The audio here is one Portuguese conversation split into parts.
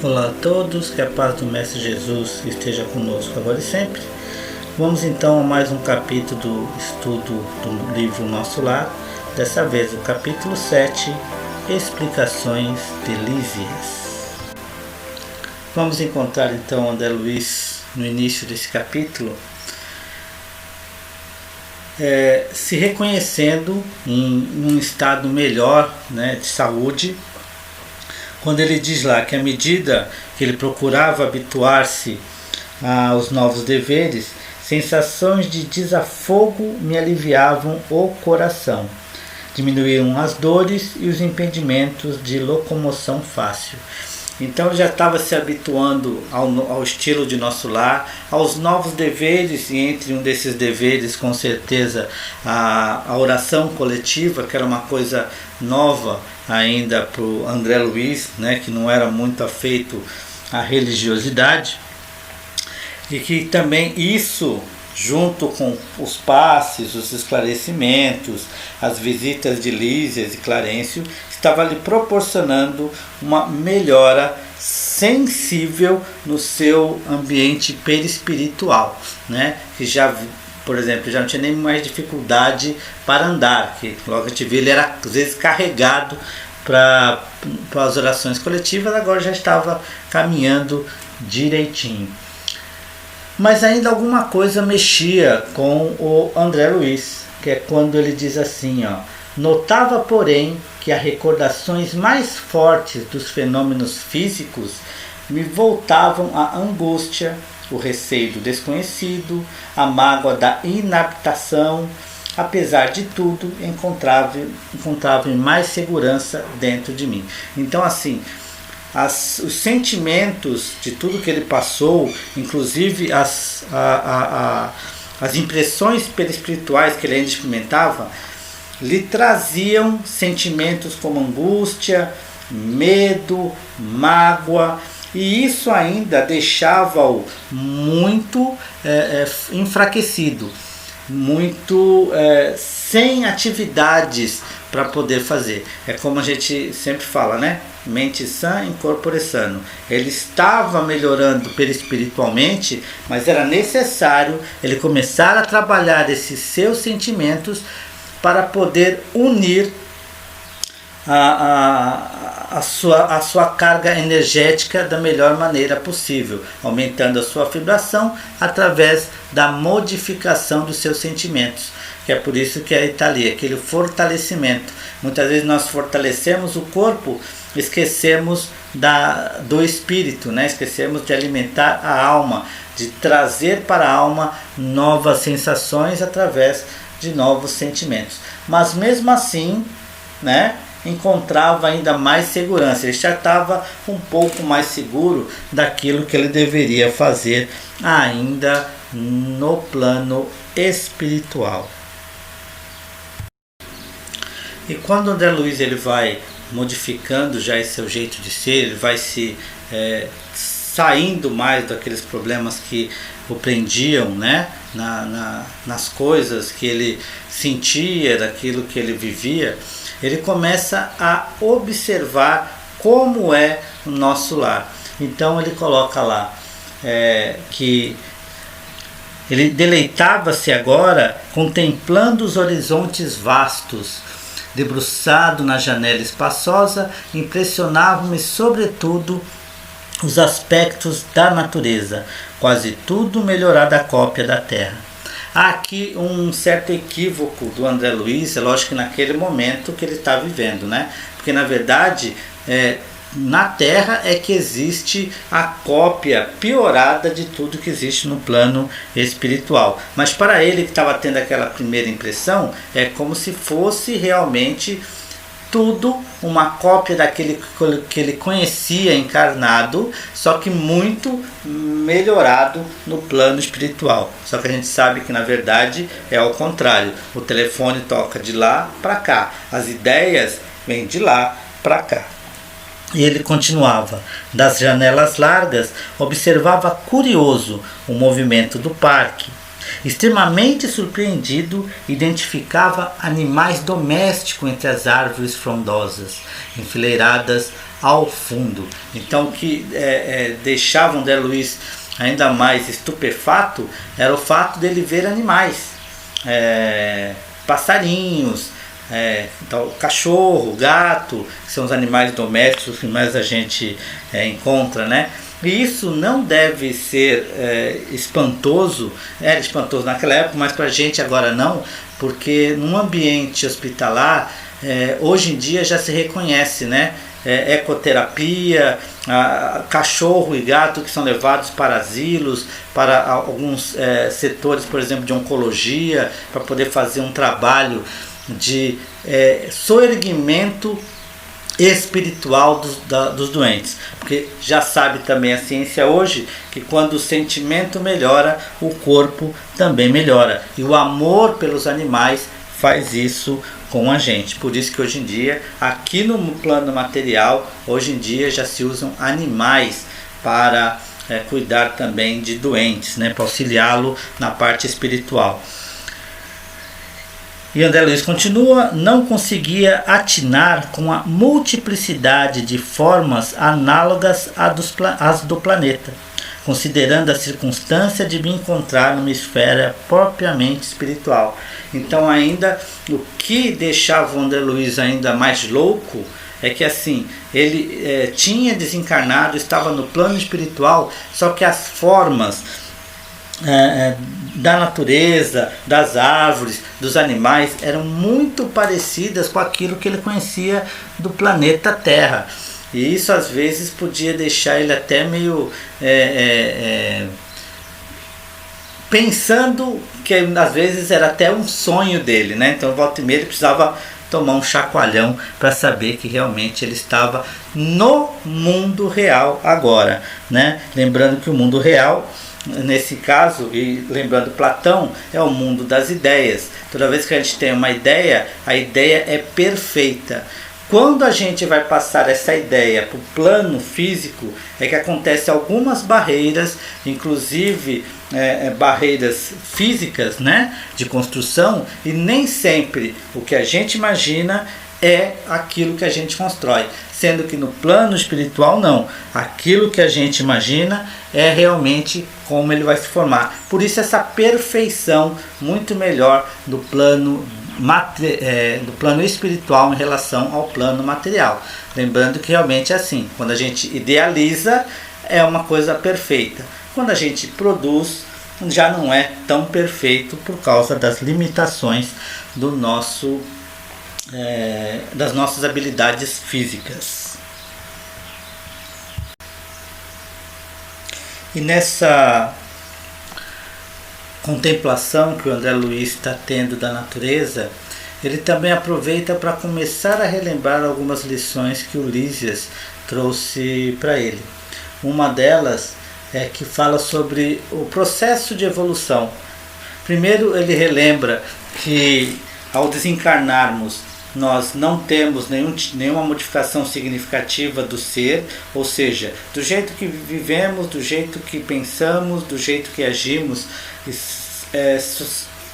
Olá a todos, que a paz do Mestre Jesus esteja conosco agora e sempre. Vamos então a mais um capítulo do estudo do livro Nosso Lar, dessa vez o capítulo 7, Explicações de Lísias. Vamos encontrar então André Luiz no início desse capítulo, se reconhecendo em um estado melhor, de saúde, quando ele diz lá que à medida que ele procurava habituar-se aos novos deveres, sensações de desafogo me aliviavam o coração. Diminuíram as dores e os impedimentos de locomoção fácil. Então ele já estava se habituando ao estilo de Nosso Lar, aos novos deveres, e entre um desses deveres, com certeza, a oração coletiva, que era uma coisa nova ainda para o André Luiz, que não era muito afeito à religiosidade, e que também isso, junto com os passes, os esclarecimentos, as visitas de Lísias e Clarencio, estava lhe proporcionando uma melhora sensível no seu ambiente perispiritual, que já, por exemplo, já não tinha nem mais dificuldade para andar, que logo a gente viu, ele era às vezes carregado para as orações coletivas, agora já estava caminhando direitinho. Mas ainda alguma coisa mexia com o André Luiz, que é quando ele diz assim, notava, porém, que as recordações mais fortes dos fenômenos físicos me voltavam à angústia, o receio do desconhecido, a mágoa da inaptação. Apesar de tudo, encontrava mais segurança dentro de mim. Então, assim, os sentimentos de tudo que ele passou, inclusive as impressões perispirituais que ele ainda experimentava, lhe traziam sentimentos como angústia, medo, mágoa, e isso ainda deixava-o muito enfraquecido, muito sem atividades para poder fazer. É como a gente sempre fala, mente sã em corpore sano. Ele estava melhorando perispiritualmente, mas era necessário ele começar a trabalhar esses seus sentimentos para poder unir a sua carga energética da melhor maneira possível, aumentando a sua vibração através da modificação dos seus sentimentos, que é por isso que está ali, aquele fortalecimento. Muitas vezes nós fortalecemos o corpo, esquecemos do espírito, esquecemos de alimentar a alma, de trazer para a alma novas sensações através de novos sentimentos. Mas mesmo assim, encontrava ainda mais segurança, ele já estava um pouco mais seguro daquilo que ele deveria fazer ainda no plano espiritual. E quando André Luiz ele vai modificando já esse seu jeito de ser, ele vai se saindo mais daqueles problemas que o prendiam, nas coisas que ele sentia, daquilo que ele vivia, ele começa a observar como é o nosso lar. Então ele coloca lá que ele deleitava-se agora contemplando os horizontes vastos. Debruçado na janela espaçosa, impressionavam-me sobretudo os aspectos da natureza, quase tudo melhorada a cópia da terra. Há aqui um certo equívoco do André Luiz, é lógico que naquele momento que ele está vivendo, porque na verdade na Terra é que existe a cópia piorada de tudo que existe no plano espiritual. Mas para ele que estava tendo aquela primeira impressão, é como se fosse realmente tudo uma cópia daquele que ele conhecia encarnado, só que muito melhorado no plano espiritual. Só que a gente sabe que na verdade é ao contrário. O telefone toca de lá para cá, as ideias vêm de lá para cá. E ele continuava, das janelas largas, observava curioso o movimento do parque. Extremamente surpreendido, identificava animais domésticos entre as árvores frondosas, enfileiradas ao fundo. Então o que deixava André Luiz ainda mais estupefato era o fato dele ver animais, passarinhos, então, cachorro, gato, que são os animais domésticos que mais a gente encontra, né? E isso não deve ser espantoso, era espantoso naquela época, mas para a gente agora não, porque num ambiente hospitalar, hoje em dia já se reconhece, né? Ecoterapia, cachorro e gato que são levados para asilos, para alguns setores, por exemplo, de oncologia, para poder fazer um trabalho de soerguimento espiritual dos doentes, porque já sabe também a ciência hoje que quando o sentimento melhora, o corpo também melhora, e o amor pelos animais faz isso com a gente. Por isso que hoje em dia, aqui no plano material, hoje em dia já se usam animais para cuidar também de doentes, né, para auxiliá-lo na parte espiritual. E André Luiz continua: não conseguia atinar com a multiplicidade de formas análogas às do planeta, considerando a circunstância de me encontrar numa esfera propriamente espiritual. Então ainda o que deixava o André Luiz ainda mais louco é que assim, ele tinha desencarnado, estava no plano espiritual, só que as formas da natureza, das árvores, dos animais eram muito parecidas com aquilo que ele conhecia do planeta Terra, e isso às vezes podia deixar ele até meio pensando que às vezes era até um sonho dele, né? Então volta e meia ele precisava tomar um chacoalhão para saber que realmente ele estava no mundo real agora, né? Lembrando que o mundo real, nesse caso, e lembrando Platão, é o mundo das ideias. Toda vez que a gente tem uma ideia, a ideia é perfeita. Quando a gente vai passar essa ideia para o plano físico, é que acontecem algumas barreiras, inclusive barreiras físicas, né, de construção, e nem sempre o que a gente imagina é aquilo que a gente constrói, sendo que no plano espiritual não, aquilo que a gente imagina é realmente como ele vai se formar. Por isso essa perfeição muito melhor do plano espiritual em relação ao plano material. Lembrando que realmente é assim, quando a gente idealiza é uma coisa perfeita, quando a gente produz já não é tão perfeito por causa das limitações do das nossas habilidades físicas. E nessa contemplação que o André Luiz está tendo da natureza, ele também aproveita para começar a relembrar algumas lições que o Lísias trouxe para ele. Uma delas é que fala sobre o processo de evolução. Primeiro ele relembra que ao desencarnarmos nós não temos nenhuma modificação significativa do ser, ou seja, do jeito que vivemos, do jeito que pensamos, do jeito que agimos,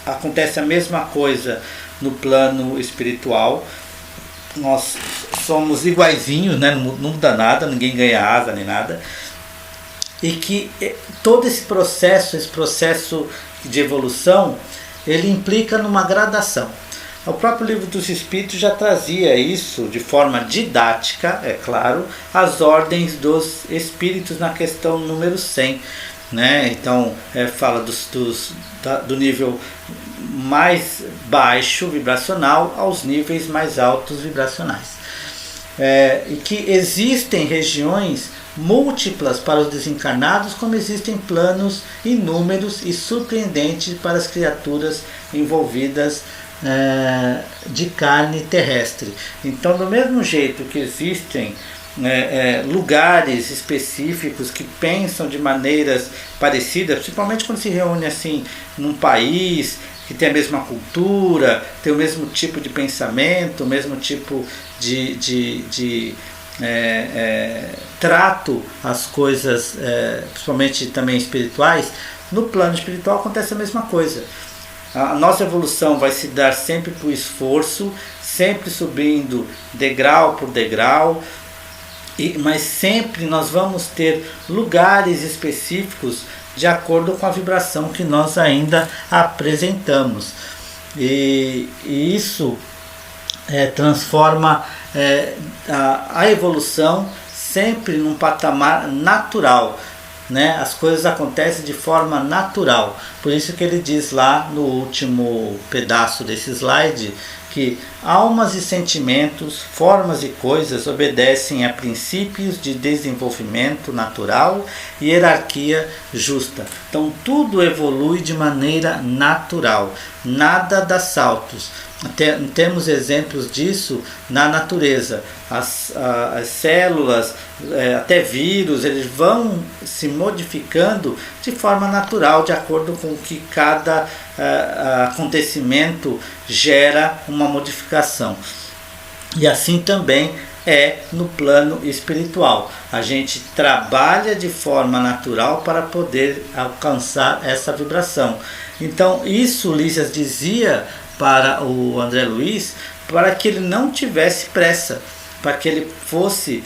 acontece a mesma coisa no plano espiritual. Nós somos iguaizinhos, né? Não muda nada, ninguém ganha asa nem nada. E que todo esse processo de evolução, ele implica numa gradação. O próprio Livro dos Espíritos já trazia isso de forma didática, é claro, as ordens dos espíritos na questão número 100. Né? Então fala do nível mais baixo vibracional aos níveis mais altos vibracionais. E que existem regiões múltiplas para os desencarnados, como existem planos inúmeros e surpreendentes para as criaturas envolvidas de carne terrestre. Então, do mesmo jeito que existem lugares específicos que pensam de maneiras parecidas, principalmente quando se reúne assim num país que tem a mesma cultura, tem o mesmo tipo de pensamento, o mesmo tipo de trato às coisas, principalmente também espirituais. No plano espiritual acontece a mesma coisa. A nossa evolução vai se dar sempre por esforço, sempre subindo degrau por degrau, mas sempre nós vamos ter lugares específicos de acordo com a vibração que nós ainda apresentamos. E isso transforma a evolução sempre num patamar natural, né? As coisas acontecem de forma natural. Por isso que ele diz lá no último pedaço desse slide que almas e sentimentos, formas e coisas obedecem a princípios de desenvolvimento natural e hierarquia justa. Então tudo evolui de maneira natural, nada dá saltos. Temos exemplos disso na natureza. As células, até vírus, eles vão se modificando de forma natural, de acordo com que cada acontecimento gera uma modificação. E assim também é no plano espiritual. A gente trabalha de forma natural para poder alcançar essa vibração. Então isso Lísias dizia para o André Luiz, para que ele não tivesse pressa, para que ele fosse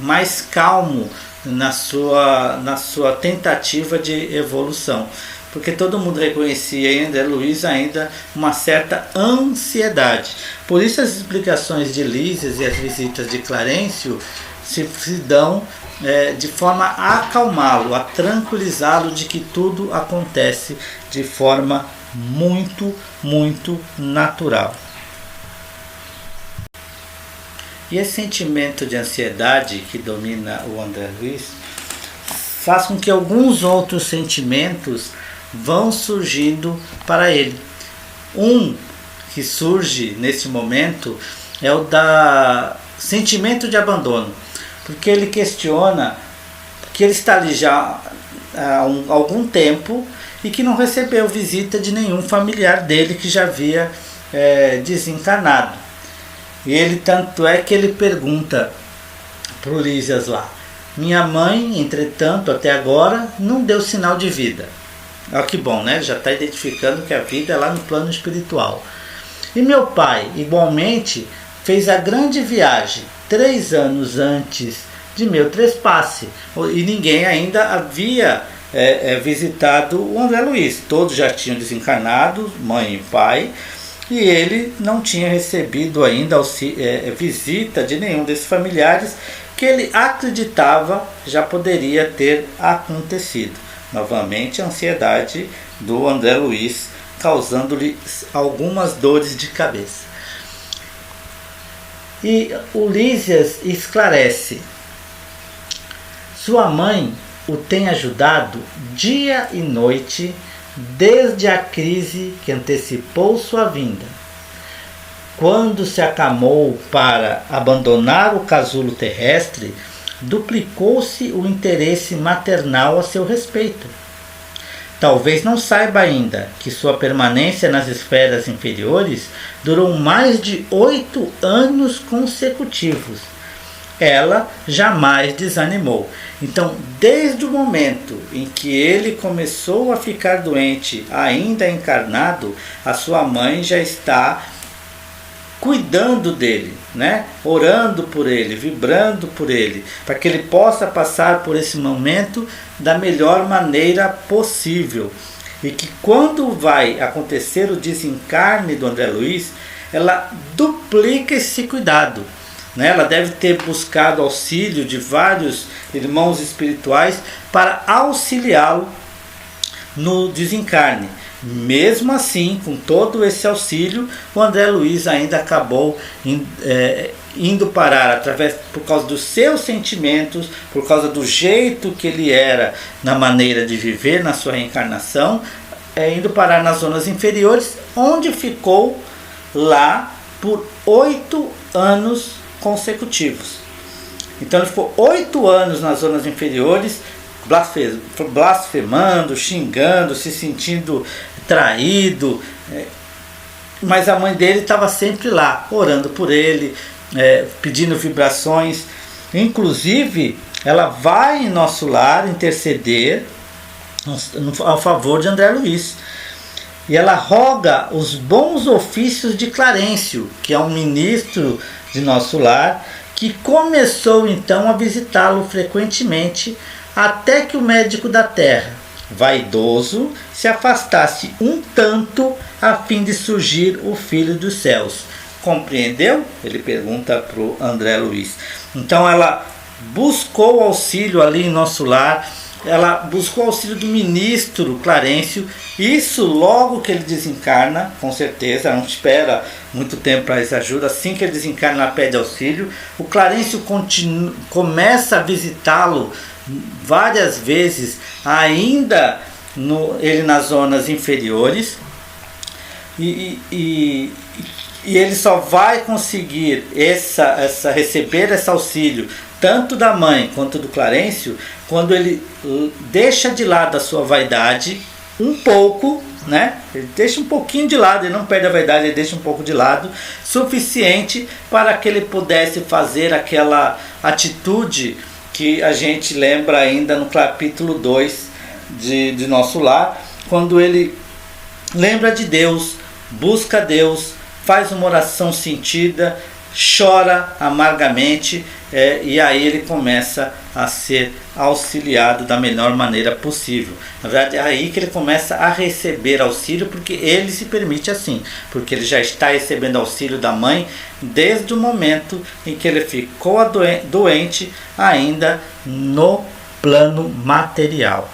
mais calmo na sua tentativa de evolução. Porque todo mundo reconhecia em André Luiz ainda uma certa ansiedade. Por isso as explicações de Lísias e as visitas de Clarencio se dão de forma a acalmá-lo, a tranquilizá-lo de que tudo acontece de forma muito, muito natural. E esse sentimento de ansiedade que domina o André Luiz faz com que alguns outros sentimentos vão surgindo para ele. Um que surge nesse momento é o da sentimento de abandono, porque ele questiona que ele está ali já há algum tempo e que não recebeu visita de nenhum familiar dele que já havia desencarnado. E ele, tanto é que ele pergunta para o Lísias lá: minha mãe, entretanto, até agora não deu sinal de vida. Olha que bom, né? Já está identificando que a vida é lá no plano espiritual. E meu pai, igualmente, fez a grande viagem 3 anos antes de meu trespasse. E ninguém ainda havia visitado o André Luiz. Todos já tinham desencarnado, mãe e pai, e ele não tinha recebido ainda visita de nenhum desses familiares que ele acreditava já poderia ter acontecido. Novamente a ansiedade do André Luiz causando-lhe algumas dores de cabeça. E o Lísias esclarece: sua mãe o tem ajudado dia e noite desde a crise que antecipou sua vinda. Quando se acamou para abandonar o casulo terrestre, duplicou-se o interesse maternal a seu respeito. Talvez não saiba ainda que sua permanência nas esferas inferiores durou mais de 8 anos consecutivos. Ela jamais desanimou. Então, desde o momento em que ele começou a ficar doente, ainda encarnado, a sua mãe já está cuidando dele, né? Orando por ele, vibrando por ele, para que ele possa passar por esse momento da melhor maneira possível. E que quando vai acontecer o desencarne do André Luiz, ela duplica esse cuidado. Ela deve ter buscado auxílio de vários irmãos espirituais para auxiliá-lo no desencarne. Mesmo assim, com todo esse auxílio, o André Luiz ainda acabou indo parar, por causa dos seus sentimentos, por causa do jeito que ele era na maneira de viver na sua reencarnação, indo parar nas zonas inferiores, onde ficou lá por 8 anos consecutivos. Então ele ficou 8 anos nas zonas inferiores, blasfemando, xingando, se sentindo traído, mas a mãe dele estava sempre lá, orando por ele, pedindo vibrações. Inclusive ela vai em nosso lar interceder a favor de André Luiz, e ela roga os bons ofícios de Clarencio, que é um ministro de nosso lar, que começou então a visitá-lo frequentemente, até que o médico da terra, vaidoso, se afastasse um tanto a fim de surgir o filho dos céus. Compreendeu? Ele pergunta para o André Luiz. Então ela buscou auxílio ali em nosso lar, ela buscou auxílio do ministro Clarencio, isso logo que ele desencarna, com certeza, não espera muito tempo para essa ajuda, assim que ele desencarna ela pede auxílio. O Clarencio começa a visitá-lo várias vezes, ainda ele nas zonas inferiores, e ele só vai conseguir receber esse auxílio tanto da mãe quanto do Clarencio quando ele deixa de lado a sua vaidade um pouco, né? Ele deixa um pouquinho de lado, ele não perde a vaidade, ele deixa um pouco de lado, suficiente para que ele pudesse fazer aquela atitude que a gente lembra ainda no capítulo 2 de Nosso Lar, quando ele lembra de Deus, busca Deus, faz uma oração sentida, chora amargamente, e aí ele começa a ser auxiliado da melhor maneira possível. Na verdade é aí que ele começa a receber auxílio, porque ele se permite assim, porque ele já está recebendo auxílio da mãe desde o momento em que ele ficou doente, ainda no plano material.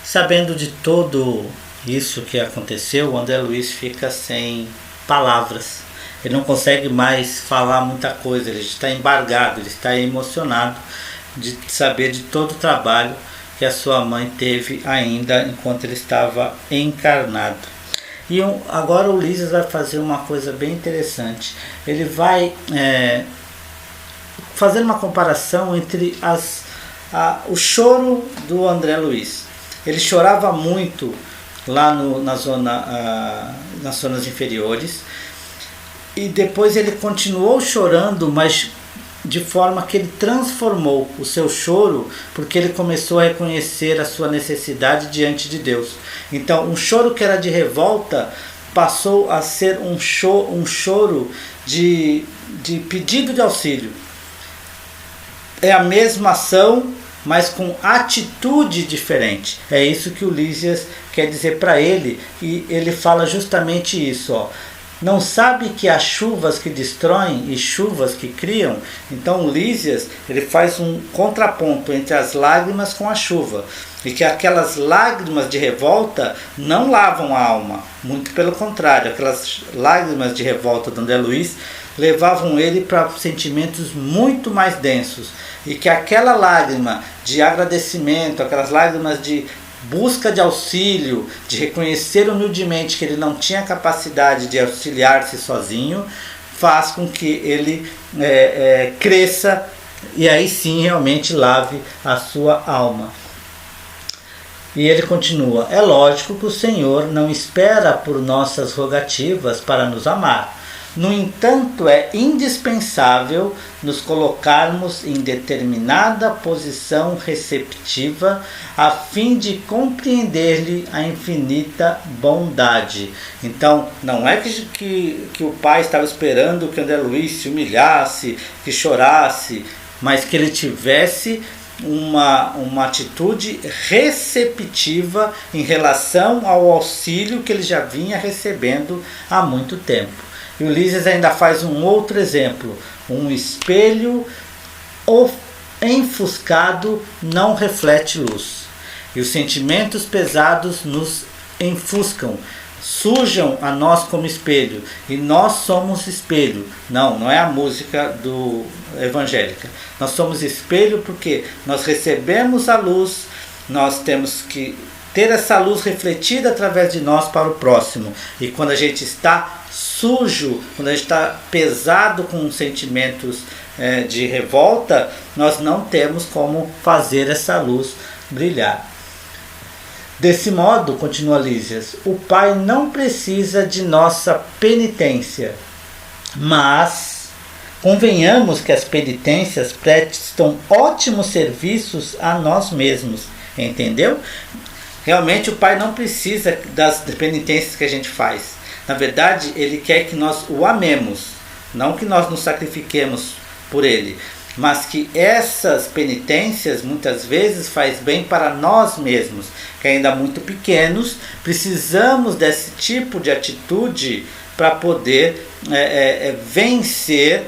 Sabendo de todo isso que aconteceu, o André Luiz fica sem palavras. Ele não consegue mais falar muita coisa, ele está embargado, ele está emocionado de saber de todo o trabalho que a sua mãe teve ainda enquanto ele estava encarnado. E agora o Lísias vai fazer uma coisa bem interessante. Ele vai fazer uma comparação entre o choro do André Luiz. Ele chorava muito lá nas zonas inferiores, e depois ele continuou chorando, mas de forma que ele transformou o seu choro, porque ele começou a reconhecer a sua necessidade diante de Deus. Então um choro que era de revolta passou a ser um choro de pedido de auxílio. É a mesma ação, mas com atitude diferente. É isso que o Lísias quer dizer para ele, e ele fala justamente isso, ó. Não sabe que há chuvas que destroem e chuvas que criam? Então o Lísias, ele faz um contraponto entre as lágrimas com a chuva, e que aquelas lágrimas de revolta não lavam a alma, muito pelo contrário, aquelas lágrimas de revolta do André Luiz levavam ele para sentimentos muito mais densos, e que aquela lágrima de agradecimento, aquelas lágrimas de busca de auxílio, de reconhecer humildemente que ele não tinha capacidade de auxiliar-se sozinho, faz com que ele cresça, e aí sim realmente lave a sua alma. E ele continua: é lógico que o Senhor não espera por nossas rogativas para nos amar. No entanto, é indispensável nos colocarmos em determinada posição receptiva a fim de compreender-lhe a infinita bondade. Então, não é que o pai estava esperando que André Luiz se humilhasse, que chorasse, mas que ele tivesse uma atitude receptiva em relação ao auxílio que ele já vinha recebendo há muito tempo. E o Lísias ainda faz um outro exemplo: um espelho enfuscado não reflete luz, e os sentimentos pesados nos enfuscam, sujam a nós como espelho, e nós somos espelho. Não é a música do evangélica. Nós somos espelho porque nós recebemos a luz, nós temos que ter essa luz refletida através de nós para o próximo. E quando a gente está sujo, quando a gente está pesado com sentimentos de revolta, nós não temos como fazer essa luz brilhar. Desse modo, continua Lísias, o Pai não precisa de nossa penitência, mas convenhamos que as penitências prestam ótimos serviços a nós mesmos, entendeu? Realmente o Pai não precisa das penitências que a gente faz. Na verdade, Ele quer que nós o amemos. não que nós nos sacrifiquemos por ele, mas que essas penitências muitas vezes faz bem para nós mesmos, que ainda muito pequenos, precisamos desse tipo de atitude para poder vencer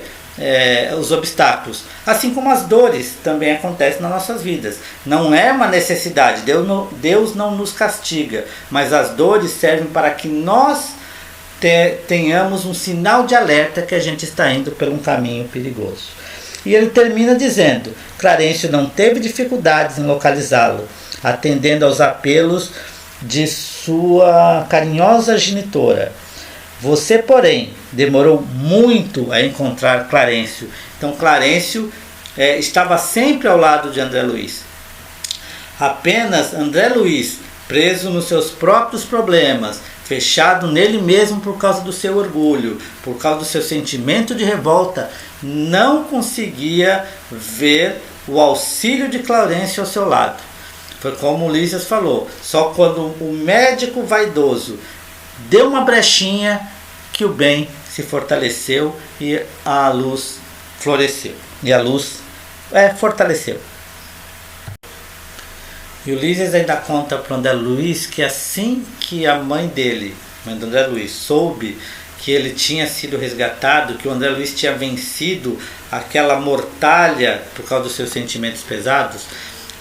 os obstáculos. Assim como as dores também acontecem nas nossas vidas. Não é uma necessidade, Deus não nos castiga, mas as dores servem para que nós tenhamos um sinal de alerta que a gente está indo por um caminho perigoso. E ele termina dizendo: Clarencio não teve dificuldades em localizá-lo, atendendo aos apelos de sua carinhosa genitora. Você, porém, demorou muito a encontrar Clarencio. Então Clarencio estava sempre ao lado de André Luiz. Apenas André Luiz, preso nos seus próprios problemas, fechado nele mesmo por causa do seu orgulho, por causa do seu sentimento de revolta, não conseguia ver o auxílio de Clarencio ao seu lado. Foi como o Lísias falou, só quando o médico vaidoso deu uma brechinha que o bem se fortaleceu e a luz floresceu. E a luz fortaleceu. E o Lísias ainda conta para o André Luiz que assim que a mãe dele, mãe do André Luiz, soube que ele tinha sido resgatado, que o André Luiz tinha vencido aquela mortalha por causa dos seus sentimentos pesados,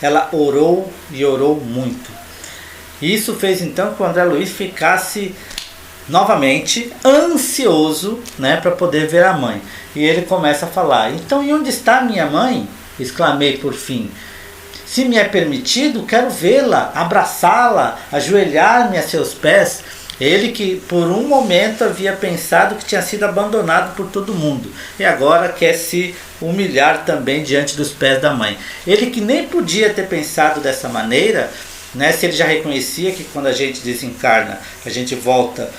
ela orou e orou muito. E isso fez então que o André Luiz ficasse novamente ansioso, para poder ver a mãe. E ele começa a falar: então, e onde está minha mãe? Exclamei por fim. Se me é permitido, quero vê-la, abraçá-la, ajoelhar-me a seus pés. Ele que por um momento havia pensado que tinha sido abandonado por todo mundo, e agora quer se humilhar também diante dos pés da mãe. Ele que nem podia ter pensado dessa maneira, se ele já reconhecia que quando a gente desencarna, a gente volta,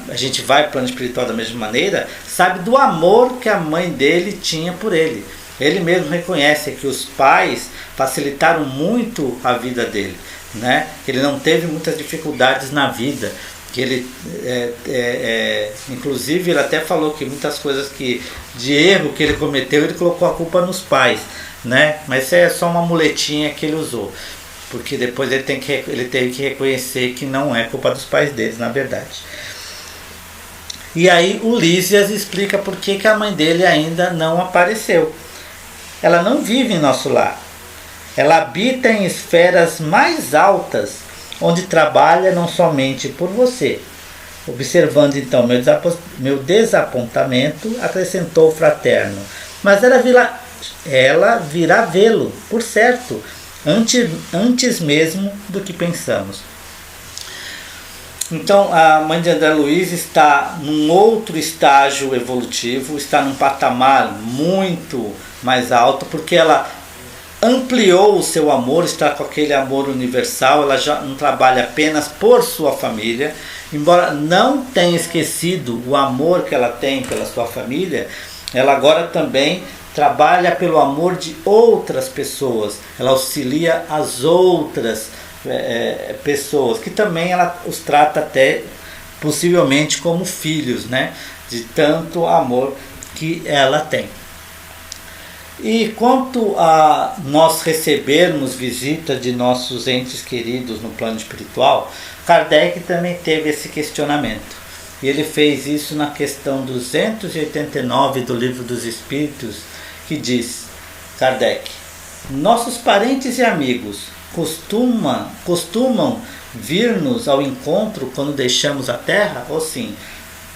a gente vai para o plano espiritual da mesma maneira, sabe do amor que a mãe dele tinha por ele. Ele mesmo reconhece que os pais facilitaram muito a vida dele, que ele não teve muitas dificuldades na vida, que ele, inclusive ele até falou que muitas coisas de erro que ele cometeu, ele colocou a culpa nos pais, mas isso é só uma muletinha que ele usou, porque depois ele teve que reconhecer que não é culpa dos pais deles, na verdade. E aí o Lísias explica por que a mãe dele ainda não apareceu. Ela não vive em nosso lar. Ela habita em esferas mais altas, onde trabalha não somente por você. Observando então meu desapontamento, acrescentou o fraterno: mas ela virá vê-lo, por certo, antes mesmo do que pensamos. Então a mãe de André Luiz está num outro estágio evolutivo, está num patamar muito mais alto, porque ela ampliou o seu amor, está com aquele amor universal, ela já não trabalha apenas por sua família, embora não tenha esquecido o amor que ela tem pela sua família, ela agora também trabalha pelo amor de outras pessoas, ela auxilia as outras pessoas, que também ela os trata até possivelmente como filhos, de tanto amor que ela tem. E quanto a nós recebermos visita de nossos entes queridos no plano espiritual, Kardec também teve esse questionamento. E ele fez isso na questão 289 do Livro dos Espíritos, que diz, Kardec: nossos parentes e amigos costumam vir-nos ao encontro quando deixamos a Terra? Ou sim,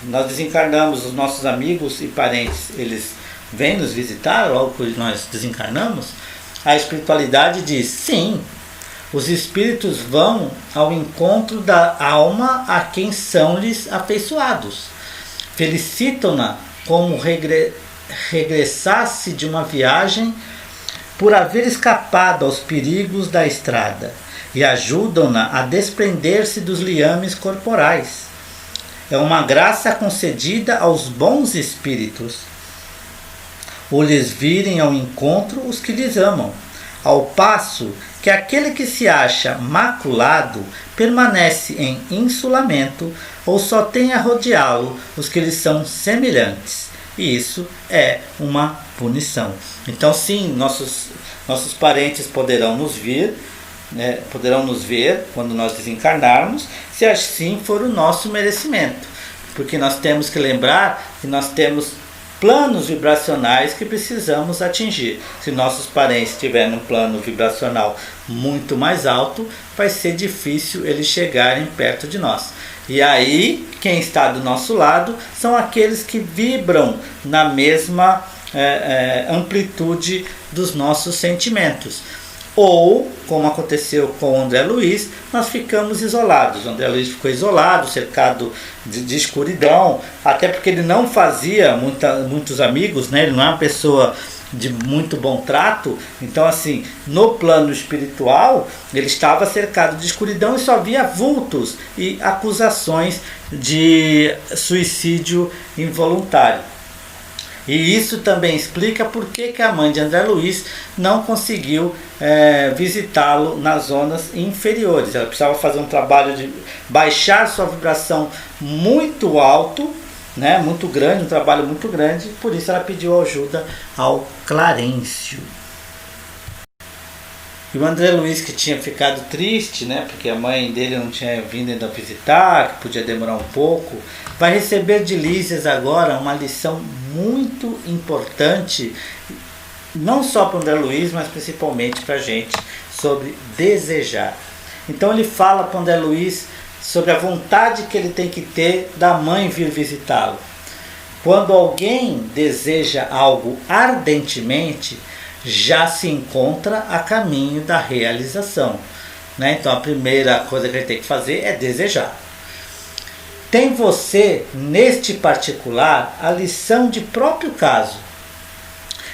nós desencarnamos, os nossos amigos e parentes, eles vêm nos visitar logo que nós desencarnamos? A espiritualidade diz: sim, os espíritos vão ao encontro da alma a quem são-lhes afeiçoados. Felicitam-na como regressasse de uma viagem por haver escapado aos perigos da estrada, e ajudam-na a desprender-se dos liames corporais. É uma graça concedida aos bons espíritos, ou lhes virem ao encontro os que lhes amam, ao passo que aquele que se acha maculado permanece em insulamento, ou só tem a rodeá-lo os que lhes são semelhantes. e isso é uma punição. Então sim, nossos parentes poderão nos ver quando nós desencarnarmos, se assim for o nosso merecimento, porque nós temos que lembrar que nós temos planos vibracionais que precisamos atingir. Se nossos parentes estiverem num plano vibracional muito mais alto, vai ser difícil eles chegarem perto de nós. E aí, quem está do nosso lado são aqueles que vibram na mesma amplitude dos nossos sentimentos. Ou, como aconteceu com o André Luiz, nós ficamos isolados. O André Luiz ficou isolado, cercado de escuridão, até porque ele não fazia muitos amigos, né? Ele não é uma pessoa de muito bom trato. Então, assim, no plano espiritual, ele estava cercado de escuridão e só via vultos e acusações de suicídio involuntário. E isso também explica por que a mãe de André Luiz não conseguiu visitá-lo nas zonas inferiores. Ela precisava fazer um trabalho de baixar sua vibração muito alto, né, muito grande, um trabalho muito grande, por isso ela pediu ajuda ao Clarencio. E o André Luiz, que tinha ficado triste, né, porque a mãe dele não tinha vindo ainda visitar, que podia demorar um pouco, vai receber de Lísias agora uma lição muito importante, não só para o André Luiz, mas principalmente para a gente, sobre desejar. Então ele fala para o André Luiz sobre a vontade que ele tem que ter da mãe vir visitá-lo. Quando alguém deseja algo ardentemente, já se encontra a caminho da realização, né? Então a primeira coisa que ele tem que fazer é desejar. Tem você, neste particular, a lição de próprio caso.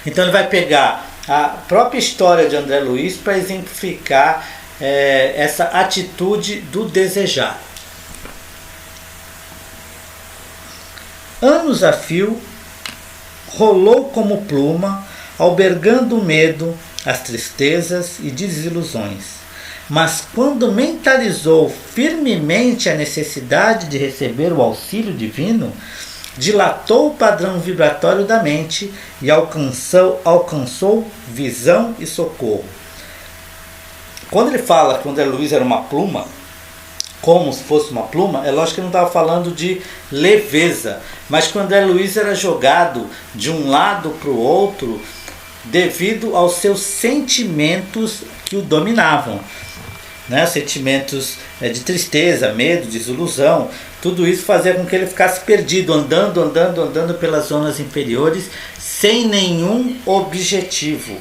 Então ele vai pegar a própria história de André Luiz para exemplificar essa atitude do desejar. Anos a fio, rolou como pluma, albergando o medo, as tristezas e desilusões. Mas quando mentalizou firmemente a necessidade de receber o auxílio divino, dilatou o padrão vibratório da mente e alcançou visão e socorro. Quando ele fala que o André Luiz era uma pluma, como se fosse uma pluma, é lógico que ele não estava falando de leveza, mas que o André Luiz era jogado de um lado para o outro devido aos seus sentimentos que o dominavam, né? Sentimentos de tristeza, medo, desilusão, tudo isso fazia com que ele ficasse perdido, andando pelas zonas inferiores sem nenhum objetivo.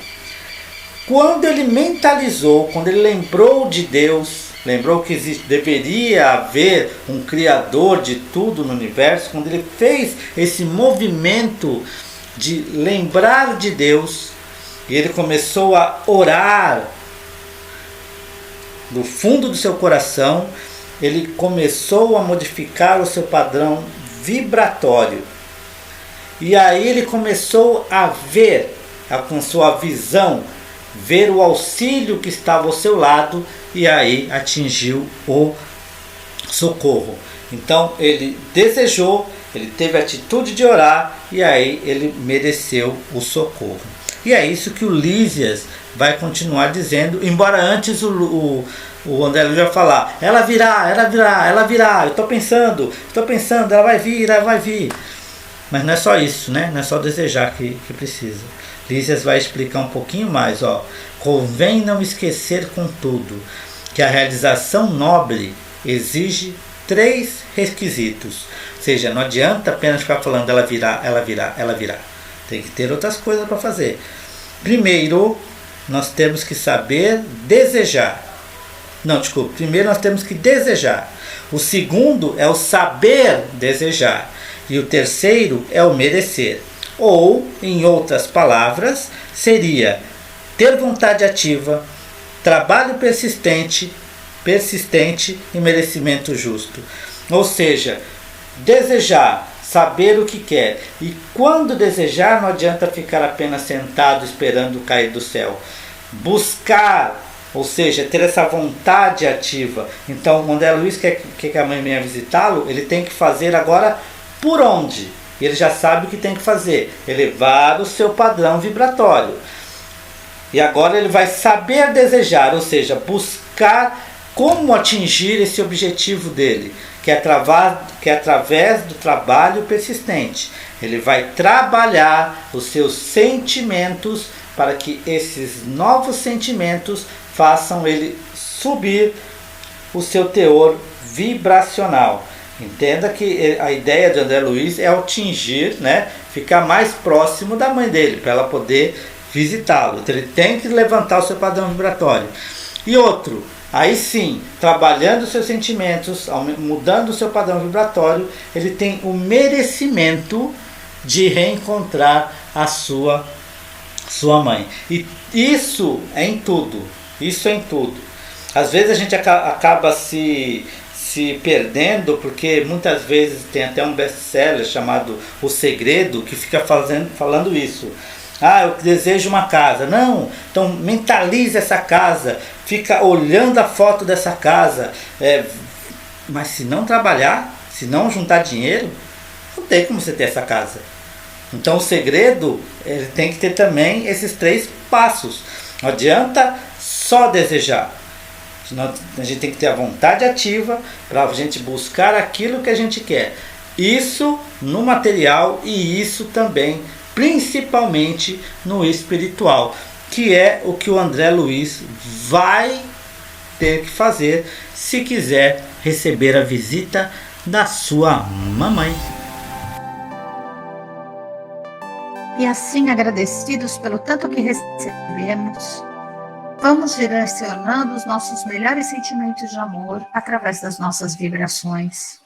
Quando ele mentalizou, quando ele lembrou de Deus, lembrou que deveria haver um Criador de tudo no universo, quando ele fez esse movimento de lembrar de Deus, e ele começou a orar do fundo do seu coração, ele começou a modificar o seu padrão vibratório. E aí ele começou a ver, alcançou a visão, ver o auxílio que estava ao seu lado, e aí atingiu o socorro. Então ele desejou, ele teve a atitude de orar, e aí ele mereceu o socorro. E é isso que o Lísias vai continuar dizendo, embora antes o André Luiz vai falar, ela virá, eu estou pensando, ela vai vir. Mas não é só isso, né? Não é só desejar que precisa. Lísias vai explicar um pouquinho mais, ó. Convém não esquecer, contudo, que a realização nobre exige 3 requisitos. Ou seja, não adianta apenas ficar falando ela virá. Tem que ter outras coisas para fazer. Primeiro, nós temos que saber desejar. Primeiro nós temos que desejar. O segundo é o saber desejar. E o terceiro é o merecer. Ou, em outras palavras, seria ter vontade ativa, trabalho persistente e merecimento justo. Ou seja, desejar, saber o que quer. E quando desejar, não adianta ficar apenas sentado esperando cair do céu. Buscar, ou seja, ter essa vontade ativa. Então, quando André Luiz quer que a mãe venha visitá-lo, ele tem que fazer agora por onde? E ele já sabe o que tem que fazer: elevar o seu padrão vibratório. E agora ele vai saber desejar, ou seja, buscar como atingir esse objetivo dele, que é através do trabalho persistente. Ele vai trabalhar os seus sentimentos para que esses novos sentimentos façam ele subir o seu teor vibracional. Entenda que a ideia de André Luiz é atingir, né, ficar mais próximo da mãe dele, para ela poder visitá-lo. Então ele tem que levantar o seu padrão vibratório. E outro, aí sim, trabalhando os seus sentimentos, mudando o seu padrão vibratório, ele tem o merecimento de reencontrar a sua mãe. E isso é em tudo. Isso é em tudo. Às vezes a gente acaba se perdendo, porque muitas vezes tem até um best-seller chamado O Segredo, que fica falando isso. Eu desejo uma casa. Não, então mentalize essa casa, fica olhando a foto dessa casa. Mas se não trabalhar, se não juntar dinheiro, não tem como você ter essa casa. Então o segredo, ele tem que ter também esses 3 passos. Não adianta só desejar. A gente tem que ter a vontade ativa para a gente buscar aquilo que a gente quer. Isso no material e isso também, principalmente no espiritual, que é o que o André Luiz vai ter que fazer se quiser receber a visita da sua mamãe. E assim, agradecidos pelo tanto que recebemos, vamos direcionando os nossos melhores sentimentos de amor através das nossas vibrações.